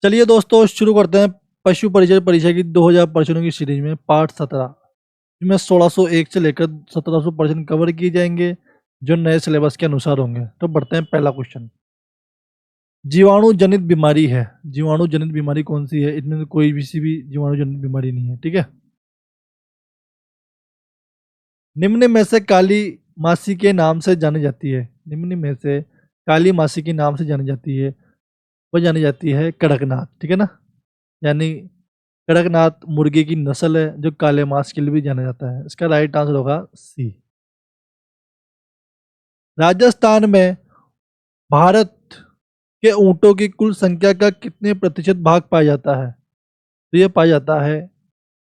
चलिए दोस्तों शुरू करते हैं पशु परिचय परीक्षा की 2000 प्रश्नों की सीरीज में पार्ट 17 में 1601 से लेकर 1700 प्रश्न कवर किए जाएंगे जो नए सिलेबस के अनुसार होंगे। तो बढ़ते हैं पहला क्वेश्चन। जीवाणु जनित बीमारी है। जीवाणु जनित बीमारी कौन सी है? इनमें कोई भी जीवाणु जनित बीमारी नहीं है। ठीक है। निम्न में से काली मासी के नाम से जानी जाती है। निम्न में से काली मासी के नाम से जानी जाती है वो जानी जाती है कड़कनाथ। ठीक है ना। यानी कड़कनाथ मुर्गे की नस्ल है जो काले मांस के लिए भी जाना जाता है। इसका राइट आंसर होगा सी। राजस्थान में भारत के ऊंटों की कुल संख्या का कितने प्रतिशत भाग पाया जाता है? तो ये पाया जाता है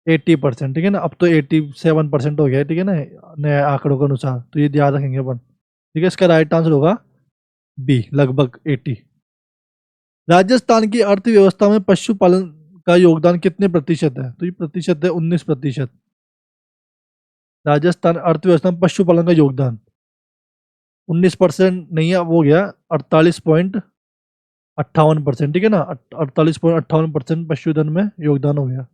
80%। ठीक है ना। अब तो 87% हो गया है। ठीक है ना, नए आंकड़ों के अनुसार। तो ये ध्यान रखेंगे अपन। ठीक है। इसका राइट आंसर होगा बी, लगभग 80। राजस्थान की अर्थव्यवस्था में पशुपालन का योगदान कितने प्रतिशत है? तो ये प्रतिशत है 19%। राजस्थान अर्थव्यवस्था में पशुपालन का योगदान 19% नहीं है, वो हो गया 48.58%। ठीक है ना। 48.58% पशुधन में योगदान हो गया।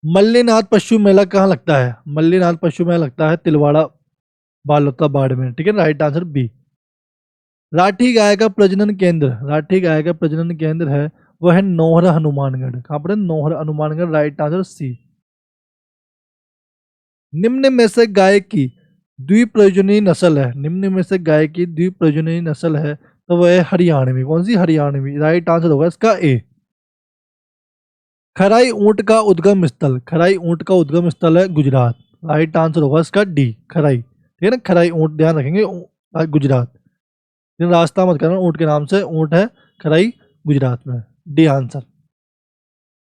मल्लीनाथ पशु मेला कहाँ लगता है? मल्लीनाथ पशु मेला लगता है तिलवाड़ा बालोता बाड़मेर। ठीक है। Right answer B. राठी गाय का प्रजनन केंद्र, राठी गाय का प्रजनन केंद्र है वह है नौहर हनुमानगढ़। कहाँ पर है? Nohar Hanumangarh. Right answer C. निम्न में से गाय की द्विप्रयोजनीय नस्ल है। निम्न में से गाय की द्विप्रयोजनीय नस्ल है तो वह है हरियाणवी। कौन सी? हरियाणवी। राइट आंसर होगा इसका ए। खराई ऊंट का उद्गम स्थल, खराई ऊंट का उद्गम स्थल है गुजरात। राइट आंसर होगा इसका डी, खराई। ठीक है ना। खराई ऊंट, ध्यान रखेंगे, गुजरात। लेकिन रास्ता मत करना ऊंट के नाम से, ऊंट है खराई गुजरात में। D answer.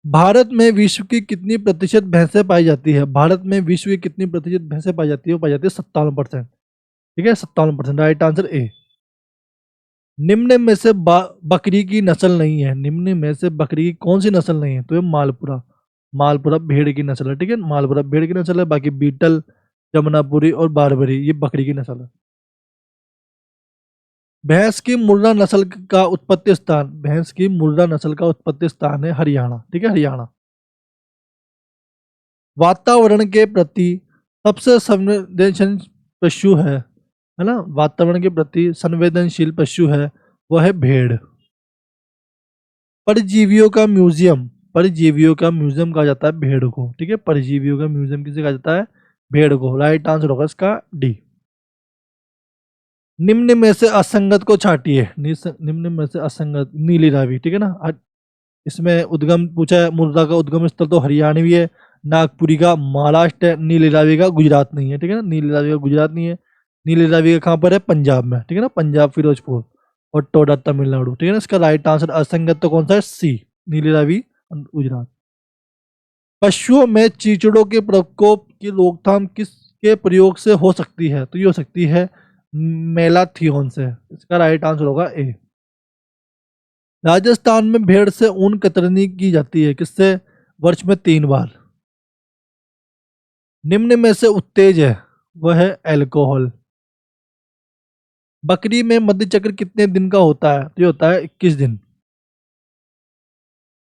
भारत में विश्व की कितनी प्रतिशत भैंसें पाई जाती है? भारत में विश्व की कितनी प्रतिशत भैंसें पाई जाती है? वो पाई जाती है 57%। ठीक है, 57%। राइट आंसर ए। निम्न में से बकरी की नस्ल नहीं है। निम्न में से बकरी की कौन सी नस्ल नहीं है? तो ये मालपुरा, मालपुरा भेड़ की नस्ल है। ठीक है, मालपुरा भेड़ की नस्ल है। बाकी बीटल, जमुनापुरी और बारबरी ये बकरी की नस्ल है। भैंस की मुर्रा नस्ल का उत्पत्ति स्थान, भैंस की मुर्रा नस्ल का उत्पत्ति स्थान है हरियाणा। ठीक है, हरियाणा। वातावरण के प्रति सबसे संवेदनशील पशु है ना, वातावरण के प्रति संवेदनशील पशु है वह है भेड़। परजीवियों का म्यूजियम, परजीवियों का म्यूजियम कहा जाता है भेड़ को। ठीक है, परजीवियों का म्यूजियम किसे कहा जाता है? भेड़ को। राइट आंसर होगा इसका डी। निम्न में से असंगत को छाटिए। निम्न में से असंगत, नीली रावी। ठीक है ना। इसमें उद्गम पूछा है, मुर्रा का उद्गम स्थल तो हरियाणवी है, नागपुरी का महाराष्ट्र है, नीली रावी का गुजरात नहीं है। ठीक है ना, नीली रावी का गुजरात नहीं है। नीली रावी का कहाँ पर है? पंजाब में। ठीक है ना, पंजाब फिरोजपुर और टोडा तमिलनाडु। ठीक है ना। इसका राइट आंसर असंगत तो कौन सा है? सी, नीली रावी गुजरात। पशुओं में चीचड़ों के प्रकोप की रोकथाम किसके प्रयोग से हो सकती है? तो ये हो सकती है मेलाथियोन से। इसका राइट आंसर होगा ए। राजस्थान में भेड़ से ऊन कतरनी की जाती है किससे? वर्ष में 3 बार। निम्न में से उत्तेज है वह है अल्कोहल। बकरी में मध्य चक्र कितने दिन का होता है? तो ये होता है 21 दिन।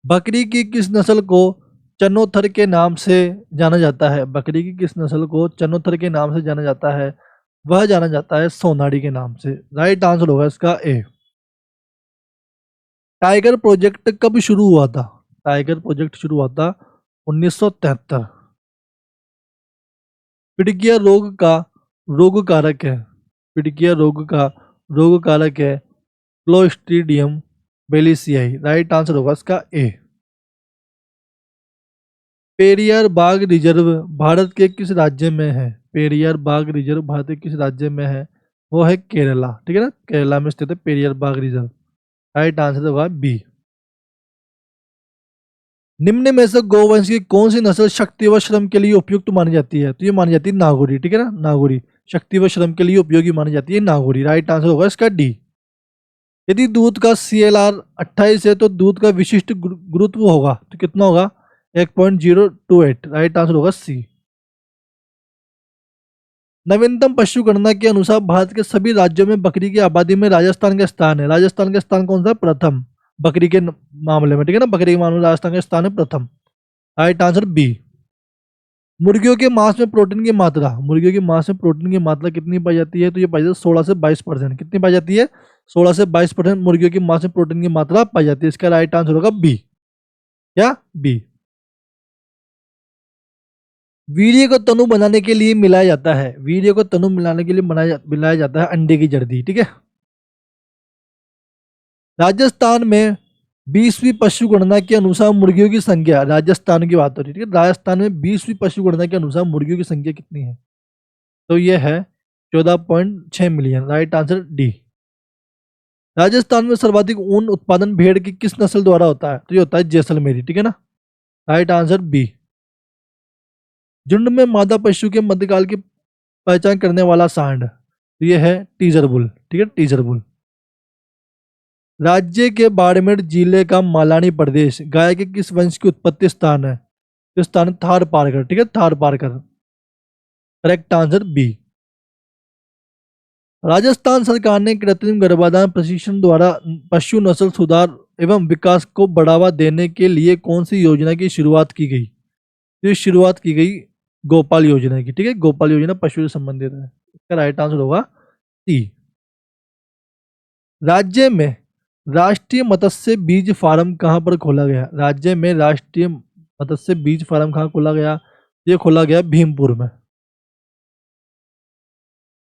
बकरी की किस नस्ल को चनोथर के नाम से जाना जाता है? बकरी की किस नस्ल को चनोथर के नाम से जाना जाता है? वह जाना जाता है सोनाड़ी के नाम से। राइट आंसर होगा इसका ए। टाइगर प्रोजेक्ट कब शुरू हुआ था? टाइगर प्रोजेक्ट शुरू हुआ था 1973। पिड़किया रोग का रोग कारक है, पिड़किया रोग का रोग कारक है क्लोस्ट्रीडियम बेलिसियाई। राइट आंसर होगा इसका ए। पेरियार बाग रिजर्व भारत के किस राज्य में है? पेरियार बाग रिजर्व भारत के किस राज्य में है? वो है केरला। ठीक है ना, केरला में स्थित है पेरियार बाग रिजर्व। राइट आंसर होगा बी। निम्न में से गोवंश की कौन सी नस्ल शक्ति व श्रम के लिए उपयुक्त मानी जाती है? तो ये मानी जाती है नागौरी। ठीक है ना, नागौरी शक्ति व श्रम के लिए उपयोगी मानी जाती है नागौरी। राइट आंसर होगा इसका डी। यदि दूध का CLR 28 है तो दूध का विशिष्ट गुरुत्व होगा तो कितना होगा? 1.028। राइट आंसर होगा सी। नवीनतम पशु गणना के अनुसार भारत के सभी राज्यों में बकरी की आबादी में राजस्थान का स्थान है। राजस्थान का स्थान कौन सा? प्रथम। बकरी के मामले में, ठीक है ना, बकरी के मामले में राजस्थान का स्थान है प्रथम। Right answer B. मुर्गियों के मांस में प्रोटीन की मात्रा, मुर्गियों के मांस में प्रोटीन की मात्रा कितनी पाई जाती है? तो ये पाई जाती है 16 से 22%। कितनी पाई जाती है? 16 से 22% मुर्गियों के मांस में प्रोटीन की मात्रा पाई जाती है। इसका राइट आंसर होगा बी। क्या? बी। वीर्य को तनु बनाने के लिए मिलाया जाता है, वीर्य को तनु मिलाने के लिए मिलाया जाता है अंडे की जर्दी, ठीक है। राजस्थान में 20वीं पशु गणना के अनुसार मुर्गियों की संख्या, राजस्थान की बात हो रही है, ठीक है, राजस्थान में 20वीं पशु गणना के अनुसार मुर्गियों की संख्या कितनी है? तो ये है 14.6 million. Right answer D. Rajasthan में सर्वाधिक ऊन उत्पादन भेड़ की किस नस्ल द्वारा होता है? तो ये होता है जैसलमेरी, ठीक है ना। Right answer B. झुंड में मादा पशु के मध्यकाल की पहचान करने वाला सांड, तो ये है टीजर बुल, ठीक है, टीजर बुल। राज्य के बाड़मेर जिले का मालानी प्रदेश गाय के किस वंश की उत्पत्ति स्थान है? तो स्थान थार पारकर, ठीक है, Thar Parkar. Correct answer B. Rajasthan सरकार ने कृत्रिम गर्भाधान प्रशिक्षण द्वारा पशु नस्ल सुधार एवं विकास को बढ़ावा देने के लिए कौन सी योजना की शुरुआत की गई? तो ये शुरुआत की गई गोपाल योजना की, ठीक है, गोपाल योजना पशु से संबंधित है। इसका राइट आंसर होगा सी। राज्य में राष्ट्रीय मत्स्य बीज फार्म कहाँ पर खोला गया? राज्य में राष्ट्रीय मत्स्य बीज फार्म कहाँ खोला गया? ये खोला गया भीमपुर में।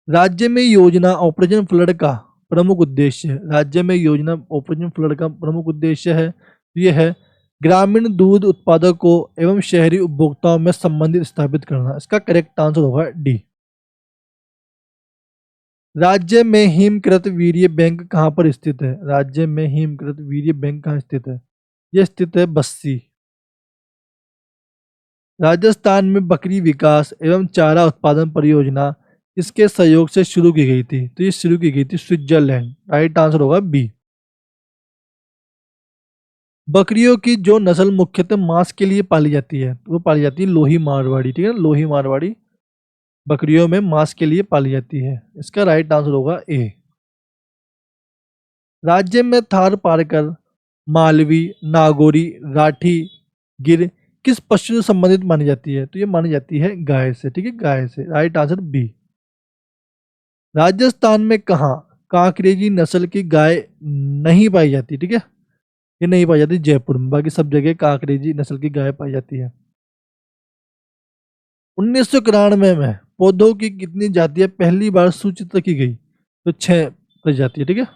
राज्य में योजना ऑपरेशन फ्लड का प्रमुख उद्देश्य, राज्य में योजना ऑपरेशन फ्लड का प्रमुख उद्देश्य है, ये है ग्रामीण दूध उत्पादकों एवं शहरी उपभोक्ताओं में संबंधित स्थापित करना। इसका करेक्ट आंसर होगा डी। राज्य में हिमकृत वीर्य बैंक कहाँ पर स्थित है? राज्य में हिमकृत वीर्य बैंक कहाँ स्थित है? यह स्थित है बस्सी। राजस्थान में बकरी विकास एवं चारा उत्पादन परियोजना किसके सहयोग से शुरू की गई थी? तो ये शुरू की गई थी स्विट्जरलैंड। राइट आंसर होगा बी। बकरियों की जो नस्ल मुख्यतः मांस के लिए पाली जाती है वो पाली जाती है लोही मारवाड़ी, ठीक है ना, लोही मारवाड़ी बकरियों में मांस के लिए पाली जाती है। इसका राइट आंसर होगा ए। राज्य में थार पारकर, मालवी, नागौरी, राठी, गिर किस पशु से संबंधित मानी जाती है? तो ये मानी जाती है गाय से, ठीक है, गाय से। Right answer B. राजस्थान में कहाँ कांकरेजी नस्ल की गाय नहीं पाई जाती? ठीक है, ये नहीं पाई जाती जयपुर में, बाकी सब जगह कांकरेजी नस्ल की गाय पाई जाती है। 1991 में पौधों की कितनी जातियां पहली बार सूचित की गई? तो 6 प्रजाति, ठीक है।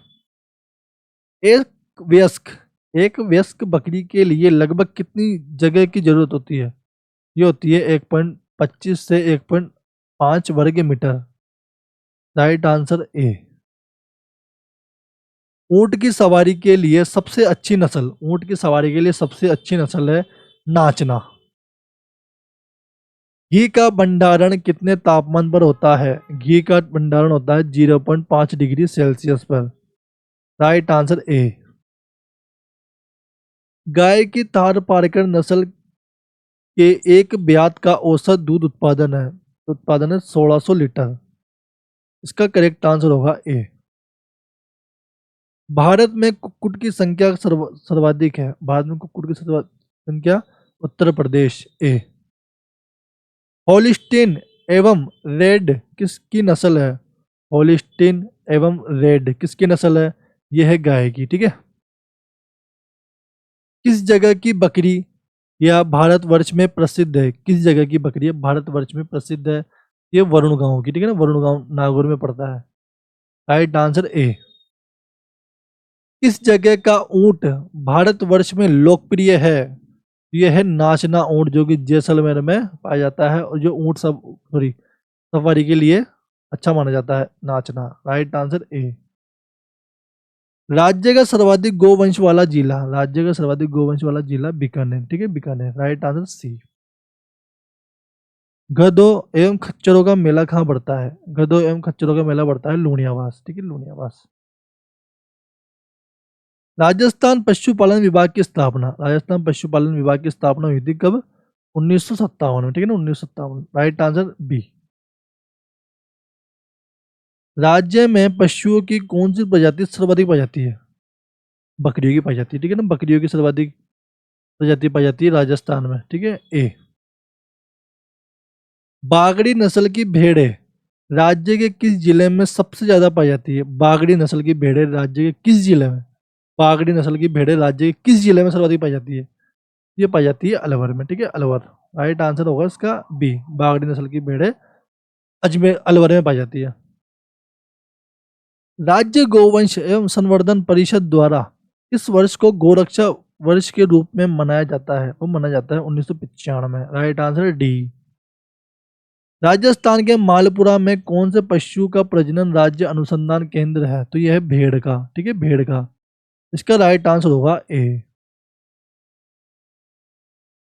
एक वयस्क एक वयस्क बकरी के लिए लगभग कितनी जगह की जरूरत होती है? ये होती है 1.25 से 1.5 वर्ग मीटर। राइट आंसर ए। ऊंट की सवारी के लिए सबसे अच्छी नस्ल, ऊंट की सवारी के लिए सबसे अच्छी नस्ल है नाचना। घी का भंडारण कितने तापमान पर होता है? घी का भंडारण होता है 0.5 डिग्री सेल्सियस पर। Right answer A. गाय की थार पारकर नस्ल के एक ब्यात का औसत दूध उत्पादन है 1600 लीटर। इसका करेक्ट आंसर होगा ए। भारत में कुक्कुट की संख्या सर्वाधिक है, भारत में कुक्कुट की संख्या उत्तर प्रदेश ए। होलिस्टीन एवं रेड किसकी नस्ल है? होलिस्टीन एवं रेड किसकी नस्ल है? यह है गाय की, ठीक है। किस जगह की बकरी या भारतवर्ष में प्रसिद्ध है? किस जगह की बकरी है भारतवर्ष में प्रसिद्ध है? ये वरुण गांव की, ठीक है ना, वरुण गांव नागौर में पड़ता है। राइट आंसर ए। किस जगह का ऊंट भारतवर्ष में लोकप्रिय है? यह है नाचना ऊंट, जो कि जैसलमेर में पाया जाता है, और जो ऊंट सवारी के लिए अच्छा माना जाता है नाचना। राइट आंसर ए। राज्य का सर्वाधिक गोवंश वाला जिला, राज्य का सर्वाधिक गोवंश वाला जिला बीकानेर, ठीक है, बीकानेर। राइट आंसर सी। गधों एवं खच्चरों का मेला कहाँ बढ़ता है? गधों एवं खच्चरों का मेला बढ़ता है लूणियावास, ठीक है, लूणियावास। राजस्थान पशुपालन विभाग की स्थापना, राजस्थान पशुपालन विभाग की स्थापना हुई थी कब? 1957 में, ठीक है ना, 1957। Right answer B. राज्य में पशुओं की कौन सी प्रजाति सर्वाधिक पाई जाती है? बकरियों की पाई जाती है, ठीक है ना। बकरियों की सर्वाधिक प्रजाति पाई जाती है राजस्थान में, ठीक है। ए, बागड़ी नस्ल की भेड़ें राज्य के किस जिले में सबसे ज्यादा पाई जाती है? बागड़ी नस्ल की भेड़ें राज्य के किस जिले में, बागड़ी नस्ल की भेड़ें राज्य के किस जिले में सर्वाधिक पाई जाती है? ये पाई जाती है अलवर में, ठीक है, अलवर। राइट आंसर होगा इसका बी, बागड़ी नस्ल की भेड़ें अजमेर अलवर में पाई जाती है। राज्य गौवंश एवं संवर्धन परिषद द्वारा इस वर्ष को गोरक्षा वर्ष के रूप में मनाया जाता है, वो मनाया जाता है 1995 में। Right answer D. राजस्थान के मालपुरा में कौन से पशु का प्रजनन राज्य अनुसंधान केंद्र है? तो यह है भेड़ का, ठीक है, भेड़ का। इसका राइट आंसर होगा ए।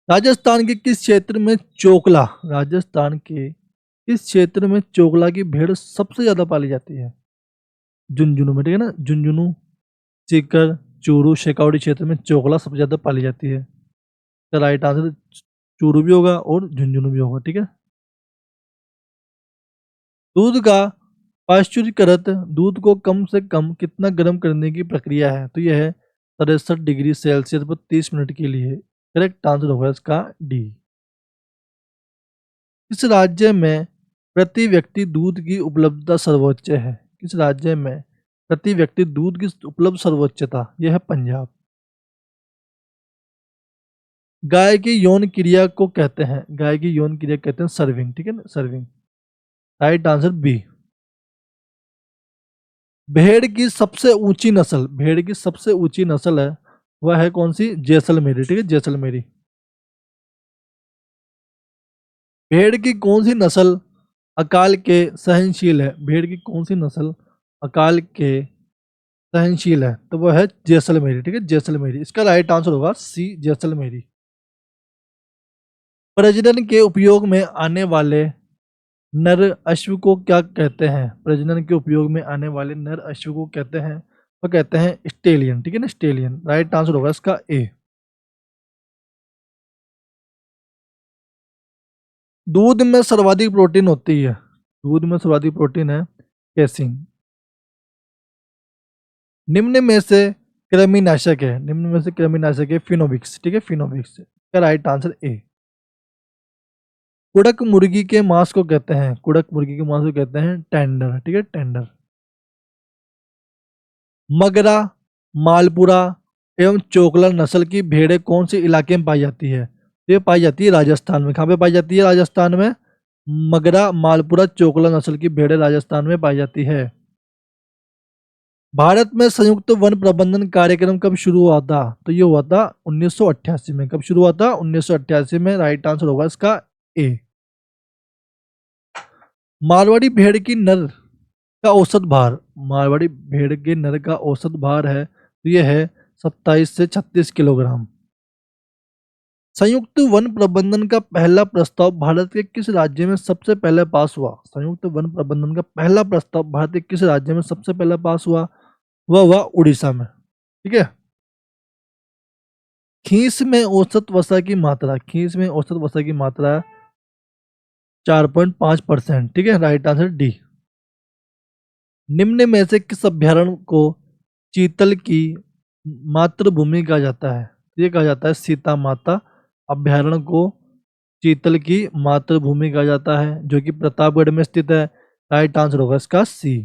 राजस्थान के किस क्षेत्र में चोकला, राजस्थान के किस क्षेत्र में चोकला की भेड़ सबसे ज्यादा पाली जाती है? झुंझुनू में, ठीक है ना, झुंझुनू, सीकर, चूरू, शेखावाटी क्षेत्र में चोकला सबसे ज्यादा पाली जाती है। तो राइट आंसर चूरू भी होगा और झुंझुनू भी होगा, ठीक है। दूध का पाश्चुरीकृत दूध को कम से कम कितना गर्म करने की प्रक्रिया है? तो यह है 63 डिग्री सेल्सियस पर 30 मिनट के लिए। करेक्ट आंसर होगा इसका डी। किस राज्य में प्रति व्यक्ति दूध की उपलब्धता सर्वोच्च है? किस राज्य में प्रति व्यक्ति दूध की उपलब्ध सर्वोच्चता? यह है पंजाब। गाय की यौन क्रिया को कहते हैं, गाय की यौन क्रिया कहते हैं सर्विंग, ठीक है ना, सर्विंग। Right answer B. भेड़ की सबसे ऊंची नस्ल, भेड़ की सबसे ऊंची नस्ल है वह है कौन सी? जैसलमेरी, ठीक है, जैसलमेरी। भेड़ की कौन सी नस्ल अकाल के सहनशील है? भेड़ की कौन सी नस्ल अकाल के सहनशील है? तो वह है जैसलमेरी, ठीक है, जैसलमेरी। इसका राइट आंसर होगा सी, जैसलमेरी। प्रजनन के उपयोग में आने वाले नर अश्व को क्या कहते हैं? प्रजनन के उपयोग में आने वाले नर अश्व को कहते हैं, वो कहते हैं स्टेलियन, ठीक है ना, स्टेलियन। राइट आंसर होगा इसका ए। दूध में सर्वाधिक प्रोटीन होती है, दूध में सर्वाधिक प्रोटीन है कैसीन। निम्न में से कृमिनाशक है, निम्न में से कृमिनाशक है फिनोविक्स, ठीक है, फिनोविक्स का राइट आंसर ए। कुड़क मुर्गी के मांस को कहते हैं, कुड़क मुर्गी के मांस को कहते हैं टेंडर, ठीक है, टेंडर। मगरा, मालपुरा एवं चोकला नस्ल की भेड़ें कौन से इलाके में पाई जाती है? ये पाई जाती है राजस्थान में। कहाँ पे पाई जाती है? राजस्थान में। मगरा, मालपुरा, चोकला नस्ल की भेड़ें राजस्थान में पाई जाती है। भारत में संयुक्त वन प्रबंधन कार्यक्रम कब शुरू हुआ था? तो ये हुआ था 1988 में। कब शुरू हुआ था? 1988 में। राइट आंसर होगा इसका ए। मारवाड़ी भेड़ की नर का औसत भार, मारवाड़ी भेड़ के नर का औसत भार है तो यह है 27 से 36 किलोग्राम। संयुक्त वन प्रबंधन का पहला प्रस्ताव भारत के किस राज्य में सबसे पहले पास हुआ? संयुक्त वन प्रबंधन का पहला प्रस्ताव भारत के किस राज्य में सबसे पहले पास हुआ? वह हुआ उड़ीसा में, ठीक है। खीस में औसत वसा की मात्रा, खीस में औसत वसा की मात्रा 4.5%, ठीक है। Right answer D. निम्न में से किस अभ्यारण्य को चीतल की मातृभूमि कहा जाता है? ये कहा जाता है सीता माता अभ्यारण्य को चीतल की मातृभूमि कहा जाता है, जो कि प्रतापगढ़ में स्थित है। राइट आंसर होगा इसका सी।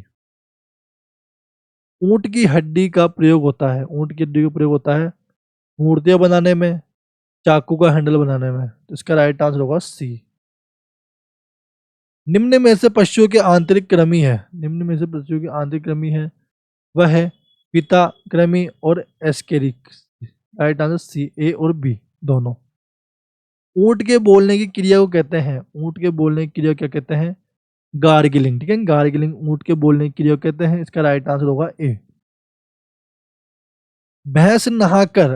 ऊंट की हड्डी का प्रयोग होता है, ऊंट की हड्डी का प्रयोग होता है मूर्तियां बनाने में, चाकू का हैंडल बनाने में। तो इसका राइट आंसर होगा सी। निम्न में से पशुओं के आंतरिक कृमि है, निम्न में से पशुओं की आंतरिक कृमि है वह है पिता कृमि और एस्केरिक्स। राइट आंसर सी, ए और बी दोनों। ऊंट के बोलने की क्रिया को कहते हैं, ऊंट के बोलने की क्रिया को क्या कहते हैं? गार्गिलिंग, ठीक है, गार्गिलिंग ऊंट के बोलने की क्रिया को कहते हैं। इसका राइट आंसर होगा ए। भैंस नहाकर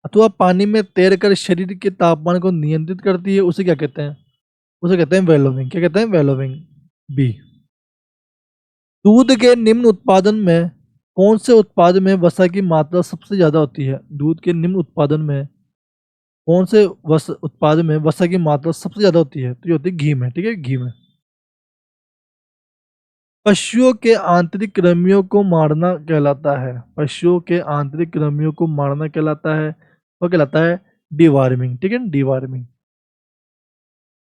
अथवा पानी में तैरकर शरीर के तापमान को नियंत्रित करती है, उसे क्या कहते हैं? उसे कहते हैं वेलोविंग। क्या कहते हैं? वेलोविंग, बी। दूध के निम्न उत्पादन में कौन से उत्पाद में वसा की मात्रा सबसे ज्यादा होती है? दूध के निम्न उत्पादन में कौन से उत्पाद में वसा की मात्रा सबसे ज्यादा होती है? तो ये होती है घी में, ठीक है, घी में। पशुओं के आंतरिक कृमियों को मारना कहलाता है। पशुओं के आंतरिक कृमियों को मारना कहलाता है, वो कहलाता है डिवार्मिंग। ठीक है, डिवार्मिंग।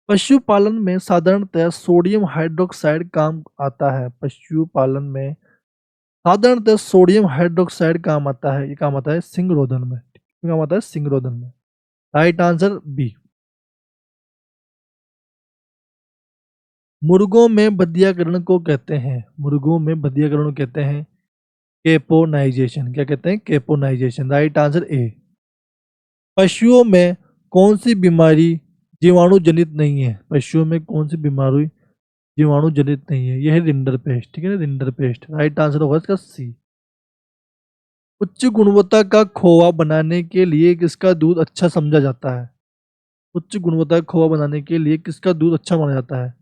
पशुपालन में साधारणतः सोडियम हाइड्रोक्साइड काम आता है। पशुपालन में साधारणतः सोडियम हाइड्रोक्साइड काम आता है। ये काम आता है सिंगरोधन में। ये काम आता है सिंगरोधन में। Right answer B. मुर्गों में बधियाकरण को कहते हैं। मुर्गों में बधियाकरण को कहते हैं केपोनाइजेशन। क्या कहते हैं? केपोनाइजेशन। Right answer A. पशुओं में कौन सी बीमारी जीवाणु जनित नहीं है? पशुओं में कौन सी बीमारी जीवाणु जनित नहीं है? यह है रिंडर पेस्ट। ठीक है, रिंडर पेस्ट। राइट आंसर होगा इसका सी। उच्च गुणवत्ता का खोआ बनाने के लिए किसका दूध अच्छा समझा जाता है? उच्च गुणवत्ता का खोआ बनाने के लिए किसका दूध अच्छा माना जाता है?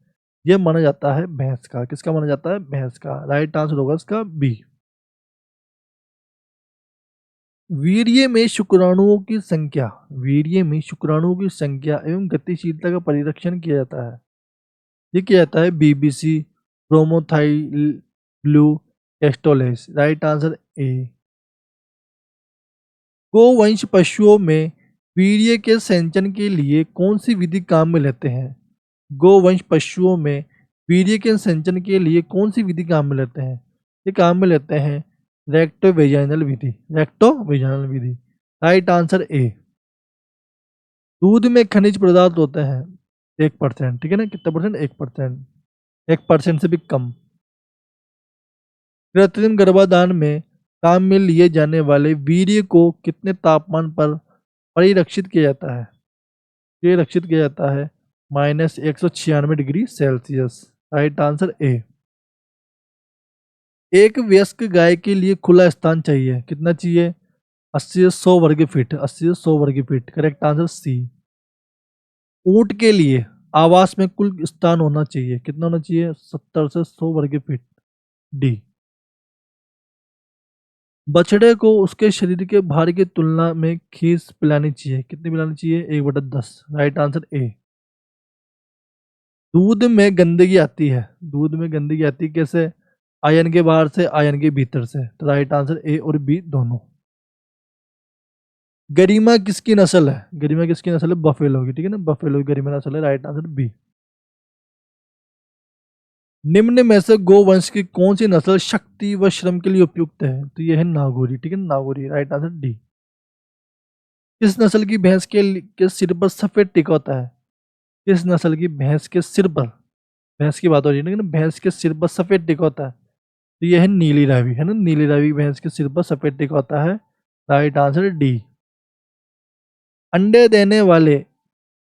यह माना जाता है भैंस का। किसका माना जाता है? भैंस का। राइट आंसर होगा इसका बी। वीर्य में शुक्राणुओं की संख्या, वीर्य में शुक्राणुओं की संख्या एवं गतिशीलता का परीक्षण किया जाता है। ये किया जाता है बीबीसी, ब्रोमोथाइलू टेस्टोलेस। Right answer A. गोवंश पशुओं में वीर्य के सेंचन के लिए कौन सी विधि काम में लेते हैं? गोवंश पशुओं में वीर्य के सेंचन के लिए कौन सी विधि काम में लेते हैं? ये काम में लेते हैं रेक्टोवेजाइनल विधि। रेक्टोवेजाइनल विधि। राइट आंसर ए। दूध में खनिज पदार्थ होते हैं 1%। ठीक है ना, कितना परसेंट? 1%। 1% से भी कम। कृत्रिम गर्भाधान में काम में लिए जाने वाले वीर्य को कितने तापमान पर परिरक्षित किया जाता है? ये रक्षित किया जाता है -196 डिग्री सेल्सियस। राइट आंसर ए। एक वयस्क गाय के लिए खुला स्थान चाहिए, कितना चाहिए? 80 से 100 वर्ग फीट। 80 से 100 वर्ग फीट। Correct answer C. ऊंट के लिए आवास में कुल स्थान होना चाहिए, कितना होना चाहिए? 70 से 100 वर्ग फीट। डी। बछड़े को उसके शरीर के भार की तुलना में खीस पिलानी चाहिए, कितनी पिलानी चाहिए? 1/10। राइट आंसर ए। दूध में गंदगी आती है, दूध में गंदगी आती है कैसे? आयन के बाहर से, आयन के भीतर से। तो राइट आंसर ए और बी दोनों। गरिमा किसकी नस्ल है? गरिमा किसकी नस्ल है? बफेलो की। ठीक है ना, बफेलो की गरिमा नस्ल है। Right answer B. निम्न में से गोवंश की कौन सी नस्ल शक्ति व श्रम के लिए उपयुक्त है? तो यह है नागौरी। ठीक है, नागौरी। Right answer D. किस नस्ल की भैंस के सिर पर सफेद टिका होता है? किस नस्ल की भैंस के सिर पर, भैंस की बात हो रही है ना, भैंस के सिर पर सफेद टिका होता है? तो यह है नीली रावी। है ना, नीली रावी भैंस के सिर पर सफेद टिका होता है। Right answer D. अंडे देने वाले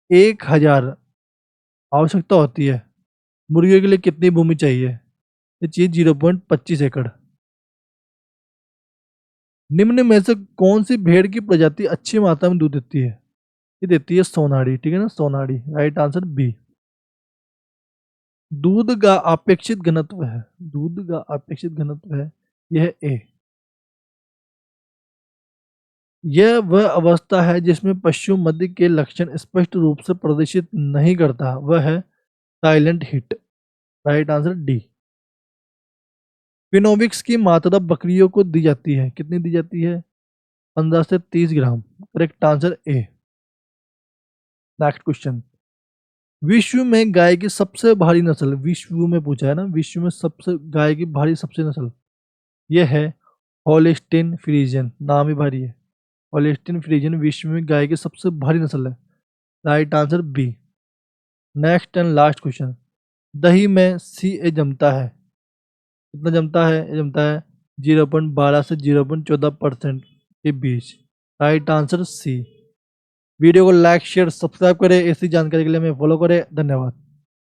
1000 आवश्यकता होती है, मुर्गियों के लिए कितनी भूमि चाहिए? ये चाहिए 0.25 एकड़। निम्न में से कौन सी भेड़ की प्रजाति अच्छी मात्रा में दूध देती है? ये देती है सोनाड़ी। ठीक है ना, सोनाड़ी। Right answer B. दूध का अपेक्षित घनत्व है, दूध का अपेक्षित घनत्व है, यह ए। यह वह अवस्था है जिसमें पशु मध्य के लक्षण स्पष्ट रूप से प्रदर्शित नहीं करता, वह है silent heat. Right answer D. फिनोविक्स की मात्रा बकरियों को दी जाती है, कितनी दी जाती है? 15 से 30 ग्राम। Correct answer A. Next question. विश्व में गाय की सबसे भारी नस्ल, विश्व में पूछा है ना, विश्व में सबसे गाय की भारी सबसे नस्ल, यह है होलिस्टीन फ्रीजियन। नाम ही भारी है। होलिस्टीन फ्रीजियन विश्व में गाय की सबसे भारी नस्ल है। Right answer B. Next and last question. दही में सी ए जमता है, कितना जमता है? ये जमता है 0.12 से 0.14% के बीच। Right answer C. वीडियो को लाइक शेयर सब्सक्राइब करें, ऐसी जानकारी के लिए हमें फॉलो करें। धन्यवाद।